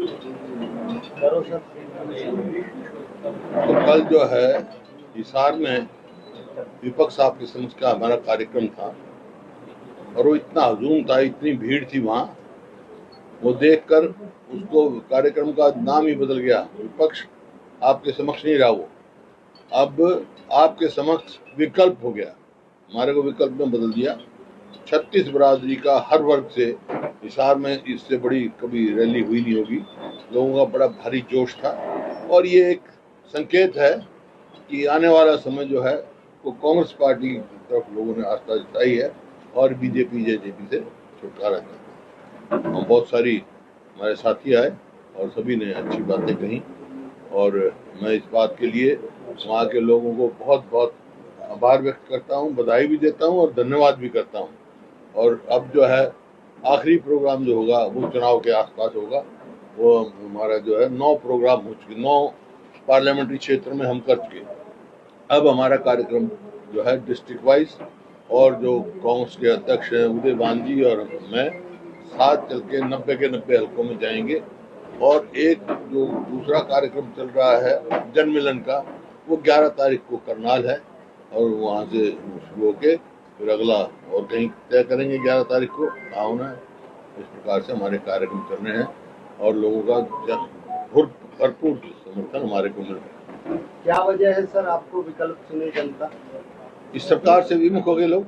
करो सर। तो कल जो है हिसार में विपक्ष आपके समझ का हमारा कार्यक्रम था और वो इतना हजूम था, इतनी भीड़ थी वहाँ, वो देखकर उसको कार्यक्रम का नाम ही बदल गया। विपक्ष आपके समक्ष नहीं रहा, वो अब आपके समक्ष विकल्प हो गया। हमारे को विकल्प में बदल दिया। 36 बरादरी का हर वर्ग से हिसार में इससे बड़ी कभी रैली हुई नहीं होगी। लोगों का बड़ा भारी जोश था और ये एक संकेत है कि आने वाला समय जो है वो कांग्रेस पार्टी की तरफ लोगों ने आस्था जताई है और बीजेपी जेजेपी से छुटकारा चाहते हैं। हम बहुत सारी हमारे साथी आए और सभी ने अच्छी बातें कही और मैं इस बात के लिए वहाँ के लोगों को बहुत बहुत आभार व्यक्त करता हूँ, बधाई भी देता हूँ और धन्यवाद भी करता हूँ। और अब जो है आखिरी प्रोग्राम जो होगा वो चुनाव के आसपास होगा। वो हमारा जो है 9 प्रोग्राम हो चुके, 9 पार्लियामेंट्री क्षेत्र में हम कर चुके। अब हमारा कार्यक्रम जो है डिस्ट्रिक्ट वाइज और जो कांग्रेस के अध्यक्ष हैं उदय भान जी और मैं साथ चल के 90 के 90 हल्कों में जाएंगे। और एक जो दूसरा कार्यक्रम चल रहा है जन मिलन का, वो 11 तारीख को करनाल है और वहाँ से शुरू होके फिर अगला और कहीं तय करेंगे 11 तारीख को कहाँ होना है। इस प्रकार से हमारे कार्यक्रम करने हैं और लोगों का भरपूर समर्थन हमारे को मिल रहा है। क्या वजह है सर आपको विकल्प चुने जनता? इस सरकार से विमुख हो गए लोग।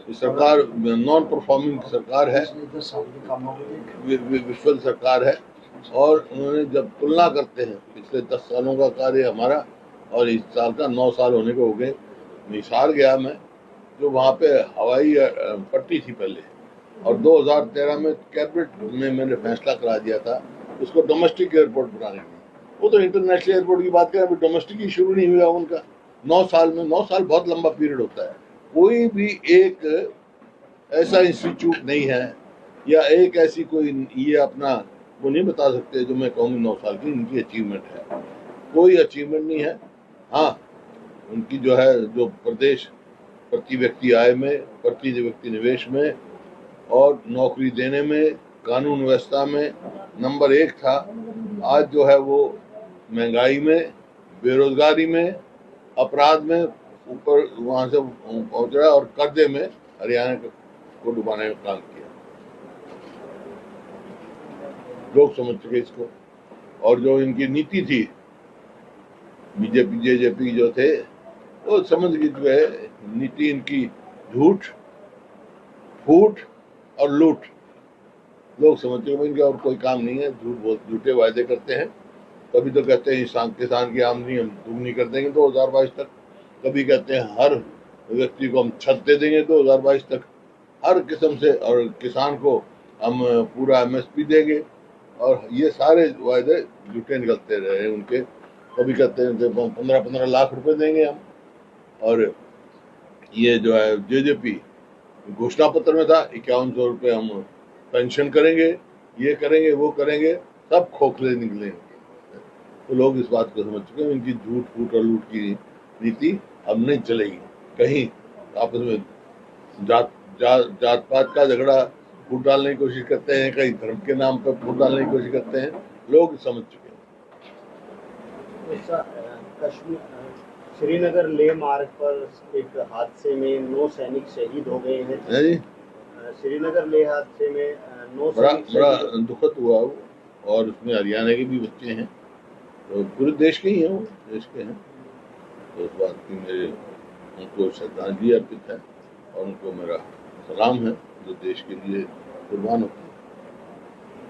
इस सरकार नॉन परफॉर्मिंग सरकार है, विफल सरकार है और उन्होंने जब तुलना करते हैं पिछले 10 सालों का कार्य हमारा और इस साल का 9 साल होने को हो गए। हिसार गया मैं, जो वहाँ पे हवाई पट्टी थी पहले और 2013 में कैबिनेट में मैंने फैसला करा दिया था उसको डोमेस्टिक एयरपोर्ट बनाने की। वो तो इंटरनेशनल एयरपोर्ट की बात करें, अभी डोमेस्टिक ही शुरू नहीं हुआ उनका। 9 साल में, 9 साल बहुत लंबा पीरियड होता है। कोई भी एक ऐसा इंस्टीट्यूट नहीं है या एक ऐसी कोई ये अपना वो नहीं बता सकते जो मैं कहूँगी 9 साल की इनकी अचीवमेंट है। कोई अचीवमेंट नहीं है। हाँ, उनकी जो है जो प्रदेश प्रति व्यक्ति आय में, प्रति व्यक्ति निवेश में और नौकरी देने में, कानून व्यवस्था में नंबर 1 था। आज जो है वो महंगाई में, बेरोजगारी में, अपराध में ऊपर वहां से पहुंच रहा है और कर्जे में हरियाणा को डुबाने का काम किया। लोग समझ चुके इसको। और जो इनकी नीति थी बीजेपी जेजेपी जो थे वो समझ गए नीति इनकी झूठ, फूट और लूट। लोग समझ चुके इनका और कोई काम नहीं है। झूठे वायदे करते हैं। कभी तो कहते हैं किसान की आमदनी हम दुगनी कर देंगे 2022 तक, कभी कहते हैं हर व्यक्ति को हम छत दे देंगे 2022 तक, हर किस्म से, और किसान को हम पूरा MSP देंगे। और ये सारे वायदे झूठे निकलते रहे उनके। कभी कहते हैं 15-15 लाख रुपए देंगे हम, और ये जो है जेजेपी घोषणा पत्र में था 5100 रुपये हम पेंशन करेंगे, ये करेंगे, वो करेंगे, सब खोखले निकले। तो लोग इस बात को समझ चुके हैं इनकी झूठ फूट और लूट की नीति अब नहीं चलेगी। कहीं आपस में जात पात का झगड़ा फूट डालने की कोशिश करते हैं, कहीं धर्म के नाम पर फूट डालने की कोशिश करते हैं। लोग समझ चुके हैं। कश्मीर श्रीनगर लेह मार्ग पर एक हादसे में 9 सैनिक शहीद हो गए हैं जी। श्रीनगर लेह हादसे में 9 बड़ा दुखद हुआ वो, और उसमें हरियाणा के भी बच्चे हैं, तो पूरे देश के ही हैं, वो देश के हैं। तो उस बात की मेरे उनको श्रद्धांजलि अर्पित है और उनको मेरा सलाम है जो देश के लिए कुर्बान होते हैं।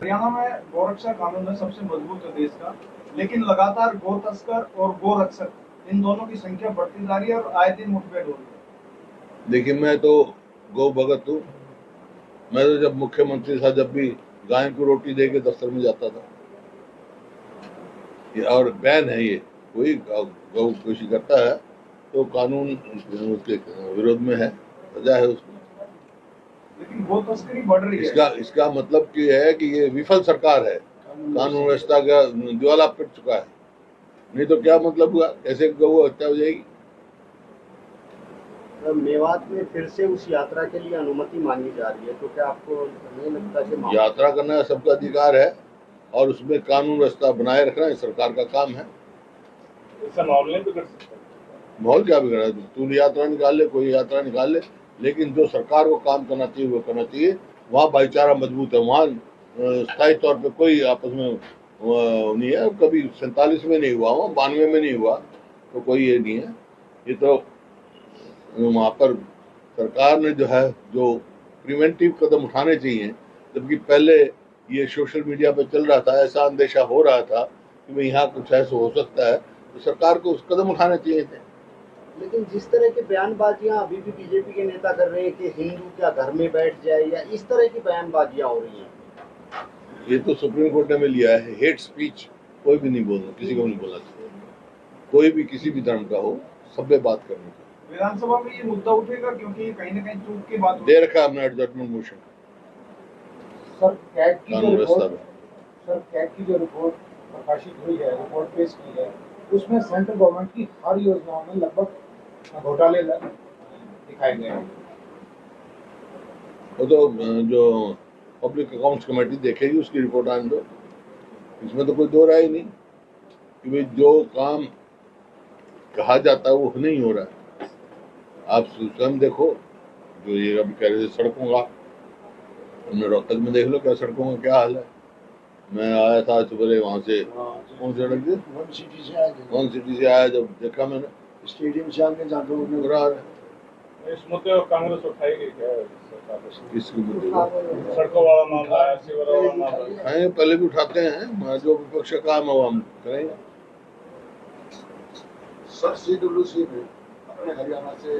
हरियाणा में गोरक्षा कानून है सबसे मजबूत है देश का, लेकिन लगातार गो तस्कर और गो रक्षक इन दोनों की संख्या बढ़ती जा रही है और आए दिन मुठभेड़ हो रही है। देखिए, मैं तो गौ भगत हूँ। मैं तो जब मुख्यमंत्री था जब भी गाय को रोटी दे के दफ्तर में जाता था। और बैन है, ये कोई गौ कृषि करता है तो कानून उसके विरोध में है, सजा है उसको। लेकिन गो तस्करी बढ़ रही है। इसका मतलब ये है कि ये विफल सरकार है, कानून व्यवस्था का दिवाला पिट चुका है। नहीं तो क्या मतलब हुआ, कैसे गौ हत्या हो जाएगी। मेवात में फिर से उस यात्रा के लिए अनुमति मांगी जा रही है, तो क्या आपको नहीं लगता कि यात्रा करना सबका अधिकार है, और उसमें कानून व्यवस्था बनाए रखना ये सरकार का काम है। इससे माहौल नहीं बिगड़ सकता। माहौल क्या बिगड़ा है? तू यात्रा निकाल ले, कोई यात्रा निकाल ले, लेकिन जो सरकार को काम करना चाहिए वो करना चाहिए। वहाँ भाईचारा मजबूत है, वहाँ स्थायी तौर पे कोई आपस में नहीं है। कभी 47 में नहीं हुआ, वहाँ 92 में नहीं हुआ, तो कोई ये नहीं है। ये तो वहाँ पर सरकार ने जो है जो प्रिवेंटिव कदम उठाने चाहिए, जबकि पहले ये सोशल मीडिया पे चल रहा था, ऐसा अंदेशा हो रहा था कि भाई यहाँ कुछ ऐसा हो सकता है, तो सरकार को उस कदम उठाने चाहिए थे। लेकिन जिस तरह की बयानबाजियां अभी भी बीजेपी के नेता कर रहे हैं कि हिंदू क्या घर में बैठ जाए, या इस तरह की बयानबाजियां हो रही हैं, ये तो सुप्रीम कोर्ट ने में लिया है। हेट स्पीच कोई भी नहीं बोलना, किसी को नहीं बोलना चाहिए। कोई भी किसी भी धर्म का हो, सभ्य बात करनी चाहिए। विधानसभा में ये मुद्दा उठेगा क्योंकि कहीं न कहीं चूक की बात दे रखा है हमने एडजस्टमेंट मोशन सर कैट की जो कानून व्यवस्था रिपोर्ट में। सर कैट की जो रिपोर्ट प्रकाशित हुई है, रिपोर्ट पेश की है, उसमें सेंट्रल गवर्नमेंट की हर योजनाओं में लगभग घोटाले दिखाए गए हैं। वो तो जो पब्लिक अकाउंट्स कमेटी देखेगी, उसकी रिपोर्ट आने दो। इसमें तो कोई दो राय नहीं कि भाई जो काम कहा जाता है वो नहीं हो रहा है। आप स्वयं देखो, जो ये अभी कह रहे थे सड़कों का, हमने रोहतक में देख लो क्या सड़कों का क्या हाल है। मैं आया था सुबह वहाँ से, कौन सी सड़क थी, वन सिटी से आए थे, कौन सिटी से आया, जब देखा मैंने स्टेडियम से आगे जाकर उन्होंने बुरा हाल है। इस मुद्दे को कांग्रेस उठाएगी क्या सरकार पे? किसकी मुद्दे को? सड़कों वाला मामला है, सीवर वाला मामला है। पहले भी उठाते हैं, जो विपक्ष का काम है वो हम करेंगे। सर CWC में अपने हरियाणा से